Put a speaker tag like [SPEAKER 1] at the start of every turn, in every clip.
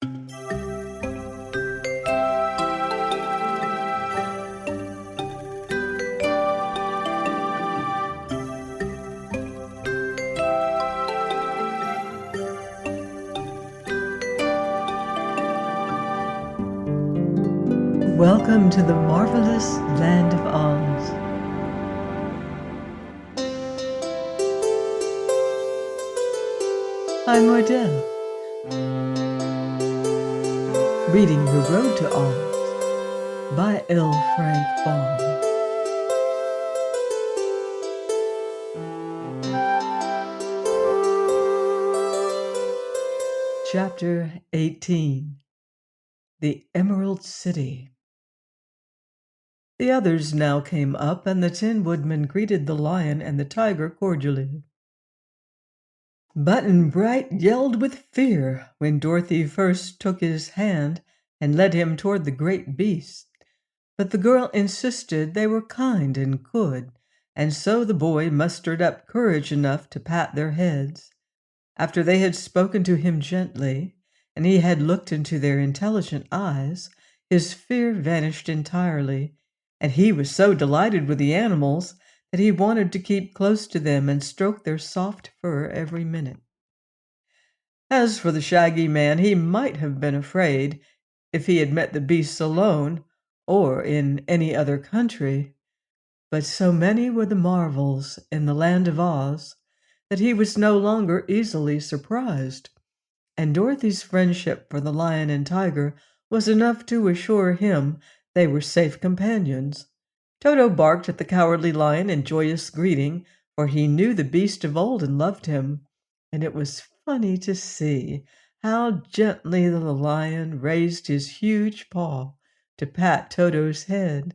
[SPEAKER 1] Welcome to the marvelous land of Oz. I'm Mordell, reading The Road to Oz by L. Frank Baum. Chapter 18. The Emerald City. The others now came up, and the Tin Woodman greeted the lion and the tiger cordially. Button Bright yelled with fear when Dorothy first took his hand and led him toward the great beast, but the girl insisted they were kind and good, and so the boy mustered up courage enough to pat their heads. After they had spoken to him gently, and he had looked into their intelligent eyes, his fear vanished entirely, and he was so delighted with the animals that he wanted to keep close to them and stroke their soft fur every minute. As for the Shaggy Man, he might have been afraid if he had met the beasts alone or in any other country, but so many were the marvels in the land of Oz that he was no longer easily surprised, and Dorothy's friendship for the lion and tiger was enough to assure him they were safe companions. Toto barked at the Cowardly Lion in joyous greeting, for he knew the beast of old and loved him, and it was funny to see how gently the lion raised his huge paw to pat Toto's head.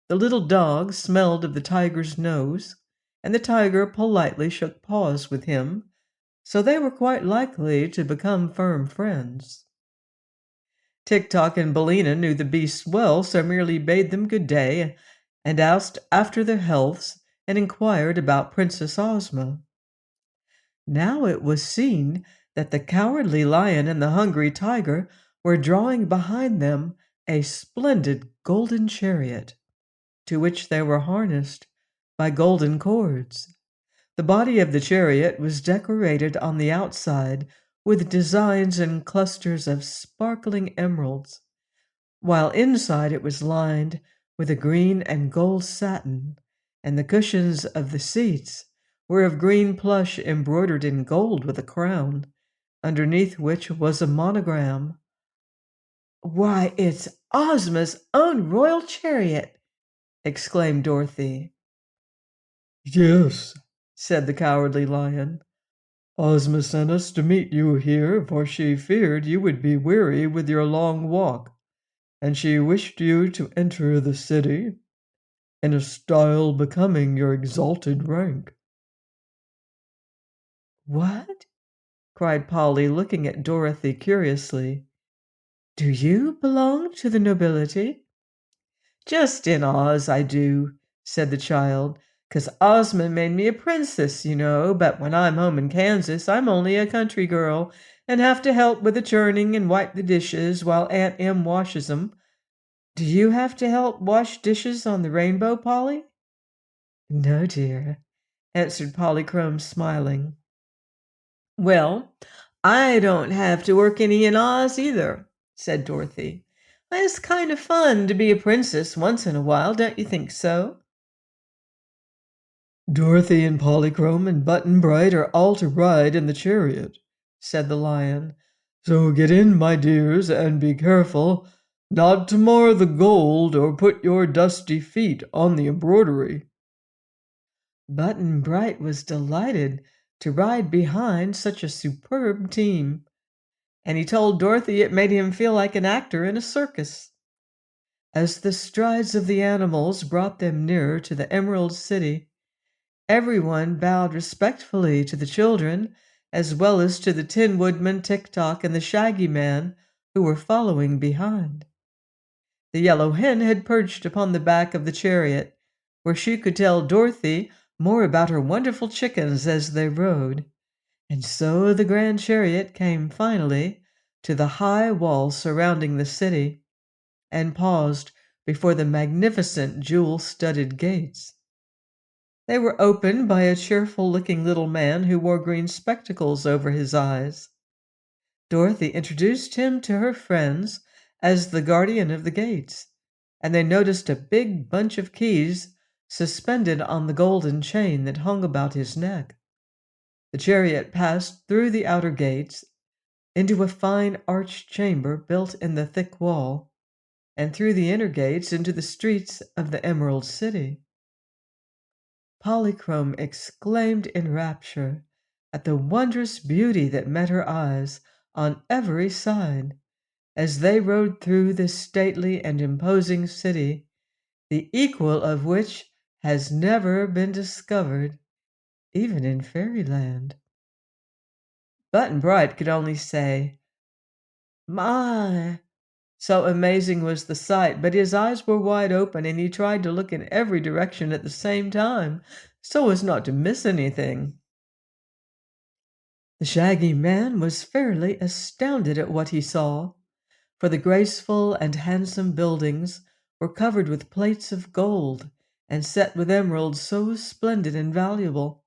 [SPEAKER 1] The little dog smelled of the tiger's nose, and the tiger politely shook paws with him, so they were quite likely to become firm friends. Tik-Tok and Billina knew the beasts well, so merely bade them good day and asked after their healths and inquired about Princess Ozma. Now it was seen that the Cowardly Lion and the Hungry Tiger were drawing behind them a splendid golden chariot, to which they were harnessed by golden cords. The body of the chariot was decorated on the outside with designs and clusters of sparkling emeralds, while inside it was lined with a green and gold satin, and the cushions of the seats were of green plush embroidered in gold with a crown, underneath which was a monogram. "Why, it's Ozma's own royal chariot!" exclaimed Dorothy.
[SPEAKER 2] "Yes," said the Cowardly Lion. "Ozma sent us to meet you here, for she feared you would be weary with your long walk, and she wished you to enter the city in a style becoming your exalted rank."
[SPEAKER 1] "What?" cried Polly, looking at Dorothy curiously. "Do you belong to the nobility?" "Just in Oz, I do," said the child, "'cause Ozma made me a princess, you know, but when I'm home in Kansas, I'm only a country girl and have to help with the churning and wipe the dishes while Aunt Em washes 'em. Do you have to help wash dishes on the Rainbow, Polly?" "No, dear," answered Polychrome, smiling. "Well, I don't have to work any in Oz either," said Dorothy. "It's kind of fun to be a princess once in a while, don't you think so?"
[SPEAKER 2] "Dorothy and Polychrome and Button Bright are all to ride in the chariot," said the lion. "So get in, my dears, and be careful not to mar the gold or put your dusty feet on the embroidery."
[SPEAKER 1] Button Bright was delighted to ride behind such a superb team, and he told Dorothy it made him feel like an actor in a circus. As the strides of the animals brought them nearer to the Emerald City, everyone bowed respectfully to the children, as well as to the Tin Woodman, Tik-Tok, and the Shaggy Man, who were following behind. The Yellow Hen had perched upon the back of the chariot, where she could tell Dorothy more about her wonderful chickens as they rode. And so the grand chariot came finally to the high wall surrounding the city and paused before the magnificent jewel-studded gates. They were opened by a cheerful-looking little man who wore green spectacles over his eyes. Dorothy introduced him to her friends as the guardian of the gates, and they noticed a big bunch of keys suspended on the golden chain that hung about his neck. The chariot passed through the outer gates into a fine arched chamber built in the thick wall, and through the inner gates into the streets of the Emerald City. Polychrome exclaimed in rapture at the wondrous beauty that met her eyes on every side as they rode through this stately and imposing city, the equal of which has never been discovered, even in fairyland. Button-Bright could only say, "My!" So amazing was the sight, but his eyes were wide open and he tried to look in every direction at the same time so as not to miss anything. The Shaggy Man was fairly astounded at what he saw, for the graceful and handsome buildings were covered with plates of gold and set with emeralds so splendid and valuable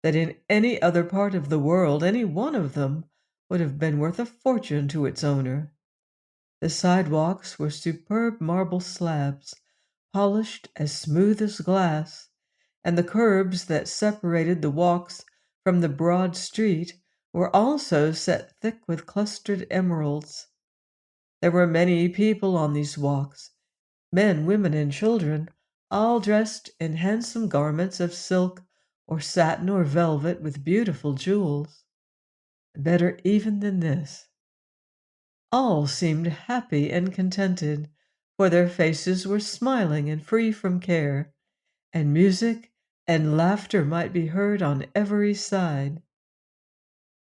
[SPEAKER 1] that in any other part of the world any one of them would have been worth a fortune to its owner. The sidewalks were superb marble slabs, polished as smooth as glass, and the curbs that separated the walks from the broad street were also set thick with clustered emeralds. There were many people on these walks, men, women, and children, all dressed in handsome garments of silk or satin or velvet with beautiful jewels. Better even than this, all seemed happy and contented, for their faces were smiling and free from care, and music and laughter might be heard on every side.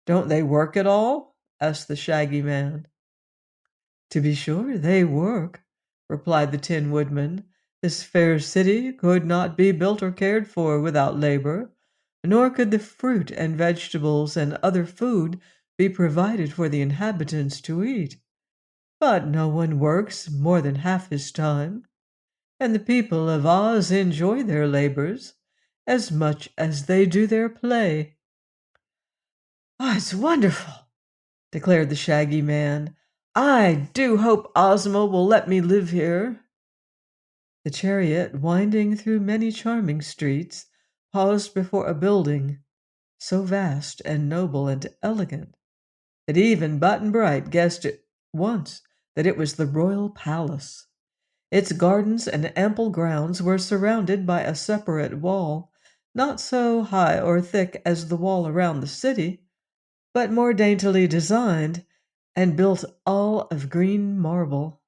[SPEAKER 1] "Don't they work at all?" asked the Shaggy Man. "To be sure they work," replied the Tin Woodman. "This fair city could not be built or cared for without labor, nor could the fruit and vegetables and other food be provided for the inhabitants to eat. But no one works more than half his time, and the people of Oz enjoy their labors as much as they do their play." "Oh, it's wonderful," declared the Shaggy Man. "I do hope Ozma will let me live here." The chariot, winding through many charming streets, paused before a building so vast and noble and elegant that even Button-Bright guessed at once that it was the royal palace. Its gardens and ample grounds were surrounded by a separate wall, not so high or thick as the wall around the city, but more daintily designed and built all of green marble.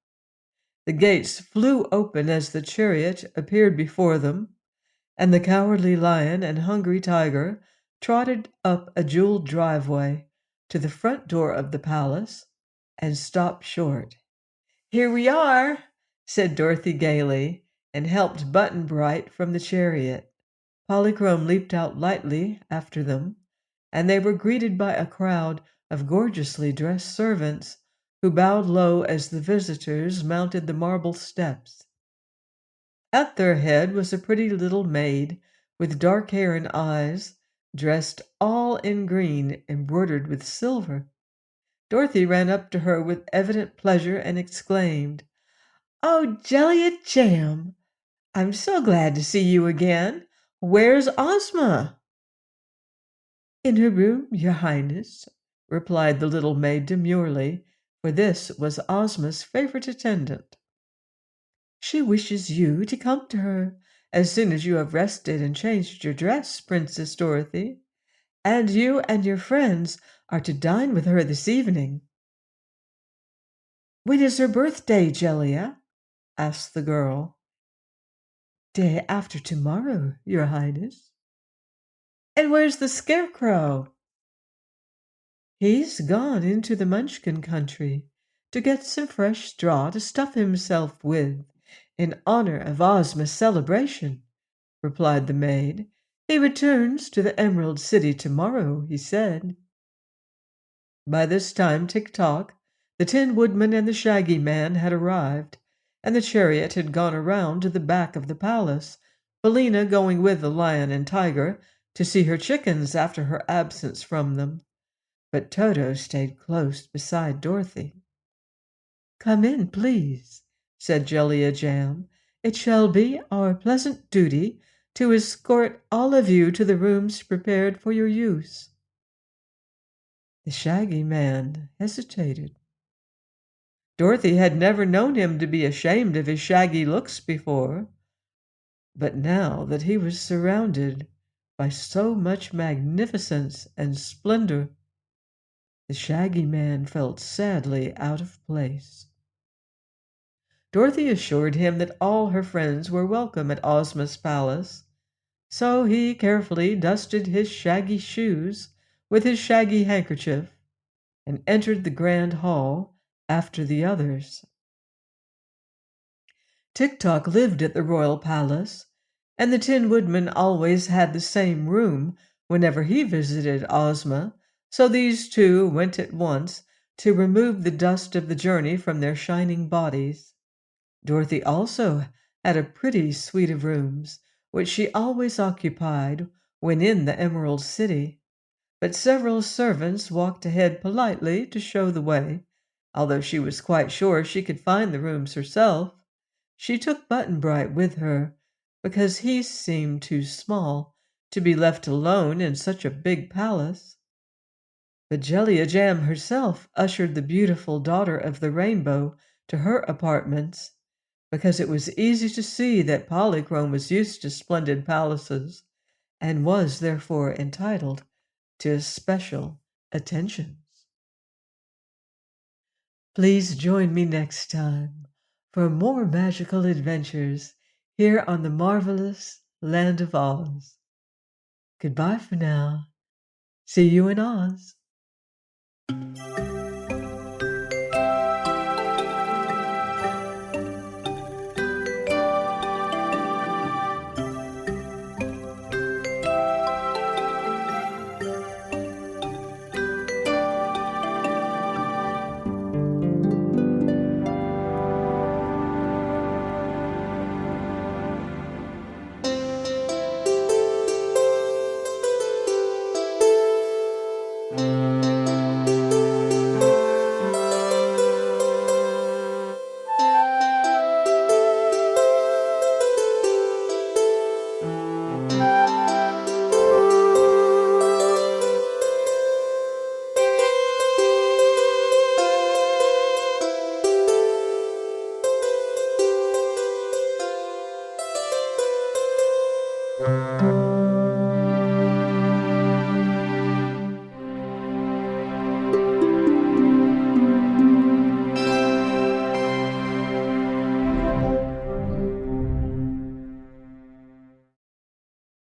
[SPEAKER 1] The gates flew open as the chariot appeared before them, and the Cowardly Lion and Hungry Tiger trotted up a jeweled driveway to the front door of the palace and stopped short. "Here we are," said Dorothy gaily, and helped Button-Bright from the chariot. Polychrome leaped out lightly after them, and they were greeted by a crowd of gorgeously dressed servants who bowed low as the visitors mounted the marble steps. At their head was a pretty little maid with dark hair and eyes, dressed all in green embroidered with silver. Dorothy ran up to her with evident pleasure and exclaimed, "Oh, Jellia Jam! I'm so glad to see you again. Where's Ozma?" "In her room, your Highness," replied the little maid demurely, for this was Ozma's favorite attendant. "She wishes you to come to her as soon as you have rested and changed your dress, Princess Dorothy, and you and your friends are to dine with her this evening." "When is her birthday, Jellia?" asked the girl. "Day after tomorrow, your Highness." "And where's the Scarecrow?" "He's gone into the Munchkin country to get some fresh straw to stuff himself with in honor of Ozma's celebration," replied the maid. "He returns to the Emerald City tomorrow, he said." By this time Tik-Tok, The Tin Woodman and the Shaggy Man had arrived, and the chariot had gone around to the back of the palace, Billina going with the Lion and Tiger to see her chickens after her absence from them. But Toto stayed close beside Dorothy. "Come in, please," said Jellia Jam. "It shall be our pleasant duty to escort all of you to the rooms prepared for your use." The Shaggy Man hesitated. Dorothy had never known him to be ashamed of his shaggy looks before, but now that he was surrounded by so much magnificence and splendor, the Shaggy Man felt sadly out of place. Dorothy assured him that all her friends were welcome at Ozma's palace, so he carefully dusted his shaggy shoes with his shaggy handkerchief and entered the grand hall after the others. Tik-Tok lived at the royal palace, and the Tin Woodman always had the same room whenever he visited Ozma, so these two went at once to remove the dust of the journey from their shining bodies. Dorothy also had a pretty suite of rooms, which she always occupied when in the Emerald City, but several servants walked ahead politely to show the way, although she was quite sure she could find the rooms herself. She took Button-Bright with her because he seemed too small to be left alone in such a big palace. But Jellia Jam herself ushered the beautiful daughter of the Rainbow to her apartments, because it was easy to see that Polychrome was used to splendid palaces and was therefore entitled to special attentions. Please join me next time for more magical adventures here on the marvelous Land of Oz. Goodbye for now. See you in Oz.